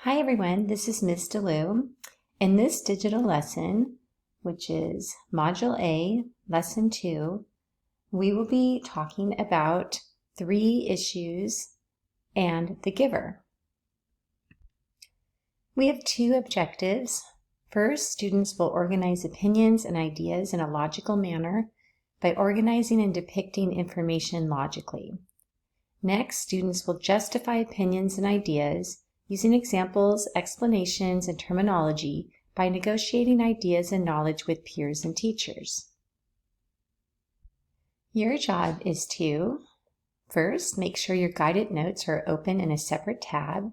Hi everyone, this is Ms. DeLu. In this digital lesson, which is Module A, Lesson 2, we will be talking about 3 issues and the giver. We have 2 objectives. First, students will organize opinions and ideas in a logical manner by organizing and depicting information logically. Next, students will justify opinions and ideas using examples, explanations, and terminology by negotiating ideas and knowledge with peers and teachers. Your job is to, first, make sure your guided notes are open in a separate tab,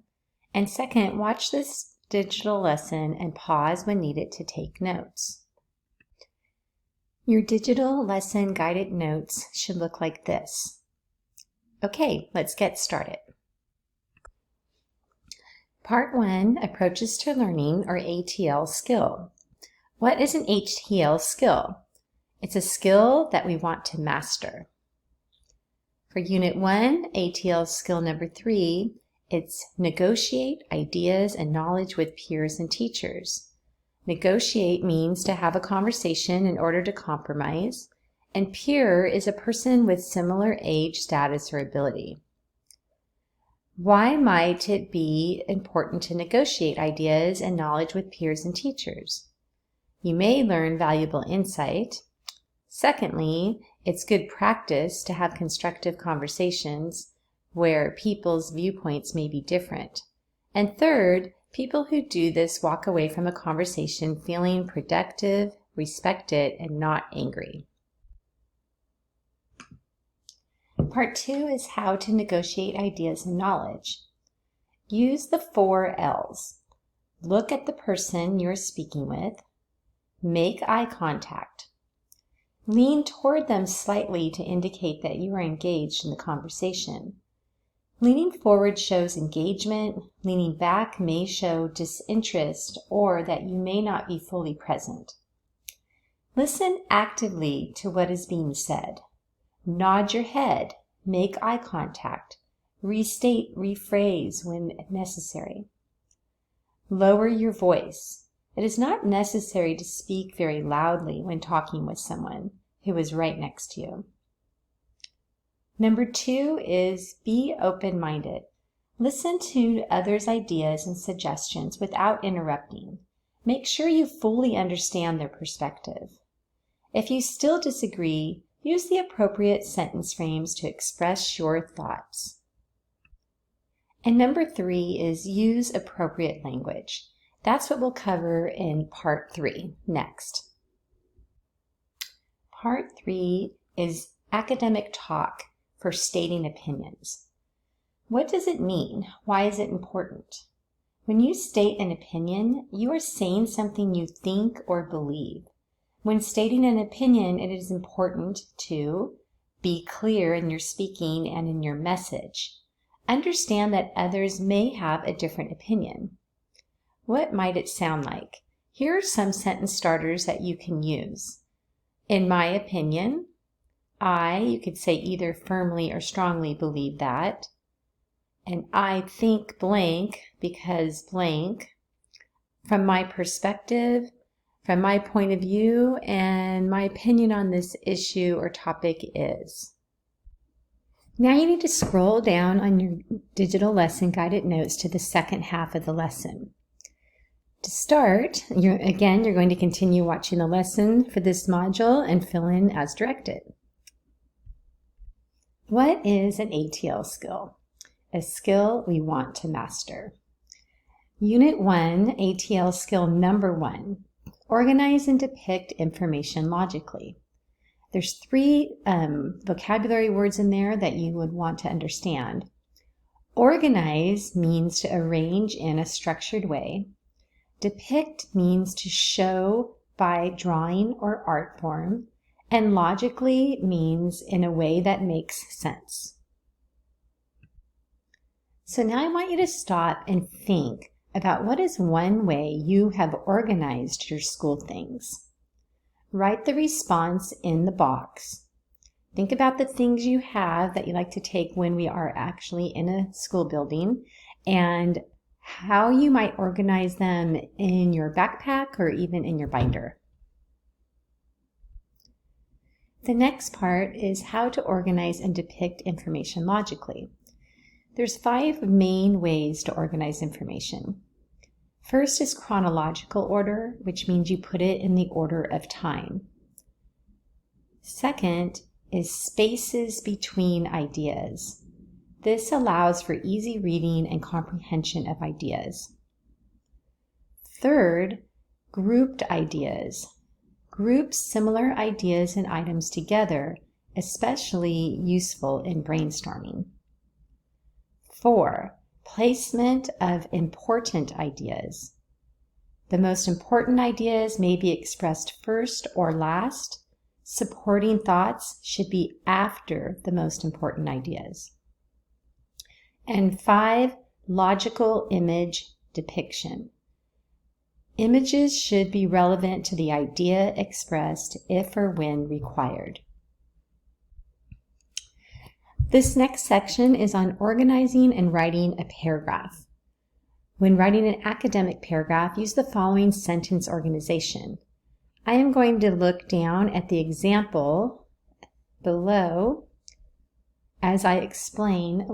and second, watch this digital lesson and pause when needed to take notes. Your digital lesson guided notes should look like this. Okay, let's get started. Part 1, Approaches to Learning, or ATL skill. What is an ATL skill? It's a skill that we want to master. For Unit 1, ATL skill number 3, it's negotiate ideas and knowledge with peers and teachers. Negotiate means to have a conversation in order to compromise, and peer is a person with similar age, status, or ability. Why might it be important to negotiate ideas and knowledge with peers and teachers? You may learn valuable insight. Secondly, it's good practice to have constructive conversations where people's viewpoints may be different. And third, people who do this walk away from a conversation feeling productive, respected, and not angry. Part 2 is how to negotiate ideas and knowledge. Use the 4 L's. Look at the person you're speaking with. Make eye contact. Lean toward them slightly to indicate that you are engaged in the conversation. Leaning forward shows engagement. Leaning back may show disinterest or that you may not be fully present. Listen actively to what is being said. Nod your head, make eye contact, restate, rephrase when necessary. Lower your voice. It is not necessary to speak very loudly when talking with someone who is right next to you. Number 2 is be open-minded. Listen to others' ideas and suggestions without interrupting. Make sure you fully understand their perspective. If you still disagree, use the appropriate sentence frames to express your thoughts. And number 3 is use appropriate language. That's what we'll cover in Part 3 next. Part 3 is academic talk for stating opinions. What does it mean? Why is it important? When you state an opinion, you are saying something you think or believe. When stating an opinion, it is important to be clear in your speaking and in your message. Understand that others may have a different opinion. What might it sound like? Here are some sentence starters that you can use. In my opinion, you could say either firmly or strongly believe that. And I think blank because blank. From my perspective, from my point of view, and my opinion on this issue or topic is. Now you need to scroll down on your digital lesson guided notes to the second half of the lesson. To start, you're going to continue watching the lesson for this module and fill in as directed. What is an ATL skill? A skill we want to master. Unit 1, ATL skill number 1. Organize and depict information logically. There's 3 vocabulary words in there that you would want to understand. Organize means to arrange in a structured way. Depict means to show by drawing or art form. And logically means in a way that makes sense. So now I want you to stop and think about what is one way you have organized your school things. Write the response in the box. Think about the things you have that you like to take when we are actually in a school building and how you might organize them in your backpack or even in your binder. The next part is how to organize and depict information logically. There's 5 main ways to organize information. First is chronological order, which means you put it in the order of time. Second is spaces between ideas. This allows for easy reading and comprehension of ideas. Third, grouped ideas. Group similar ideas and items together, especially useful in brainstorming. 4, placement of important ideas. The most important ideas may be expressed first or last. Supporting thoughts should be after the most important ideas. And 5, logical image depiction. Images should be relevant to the idea expressed if or when required. This next section is on organizing and writing a paragraph. When writing an academic paragraph, use the following sentence organization. I am going to look down at the example below as I explain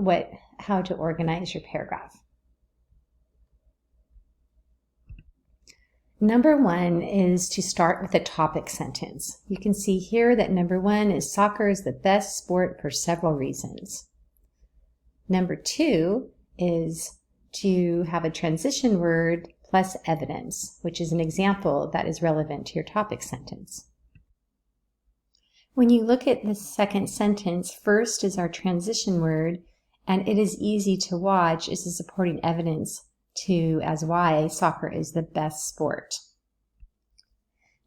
how to organize your paragraph. Number 1 is to start with a topic sentence. You can see here that number 1 is soccer is the best sport for several reasons. Number 2 is to have a transition word plus evidence, which is an example that is relevant to your topic sentence. When you look at the second sentence, first is our transition word, and it is easy to watch is the supporting evidence as why soccer is the best sport.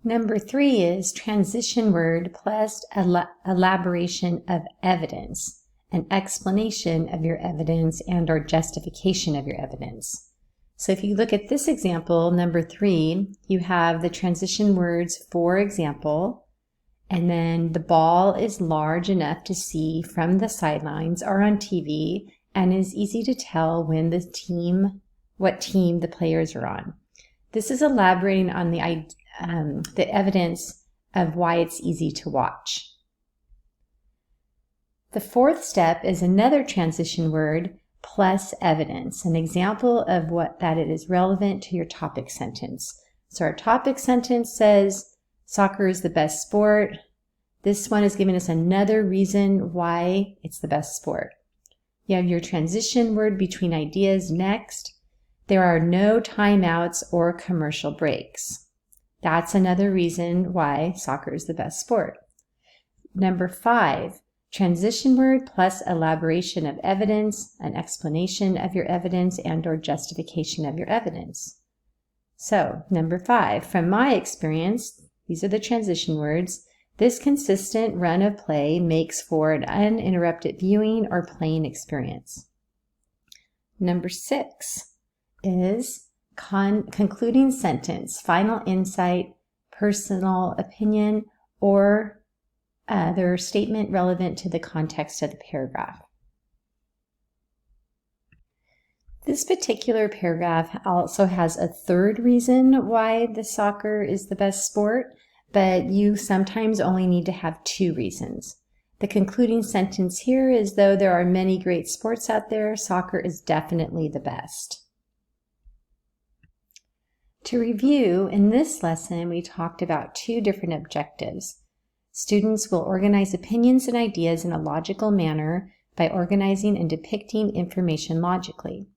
Number 3 is transition word plus elaboration of evidence, an explanation of your evidence and or justification of your evidence. So if you look at this example, number 3, you have the transition words for example, and then the ball is large enough to see from the sidelines or on TV and is easy to tell when what team the players are on. This is elaborating on the evidence of why it's easy to watch. The 4th step is another transition word plus evidence, an example of that it is relevant to your topic sentence. So our topic sentence says soccer is the best sport. This one is giving us another reason why it's the best sport. You have your transition word between ideas next. There are no timeouts or commercial breaks. That's another reason why soccer is the best sport. Number 5, transition word plus elaboration of evidence, an explanation of your evidence and or justification of your evidence. So, number 5, from my experience, these are the transition words. This consistent run of play makes for an uninterrupted viewing or playing experience. Number 6 is concluding sentence, final insight, personal opinion, or other statement relevant to the context of the paragraph. This particular paragraph also has a 3rd reason why the soccer is the best sport, but you sometimes only need to have 2 reasons. The concluding sentence here is, though there are many great sports out there, soccer is definitely the best. To review, in this lesson, we talked about 2 different objectives. Students will organize opinions and ideas in a logical manner by organizing and depicting information logically.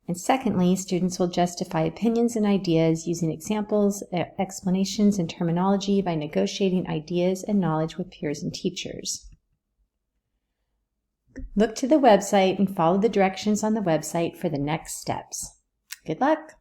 And secondly, students will justify opinions and ideas using examples, explanations, and terminology by negotiating ideas and knowledge with peers and teachers. Look to the website and follow the directions on the website for the next steps. Good luck!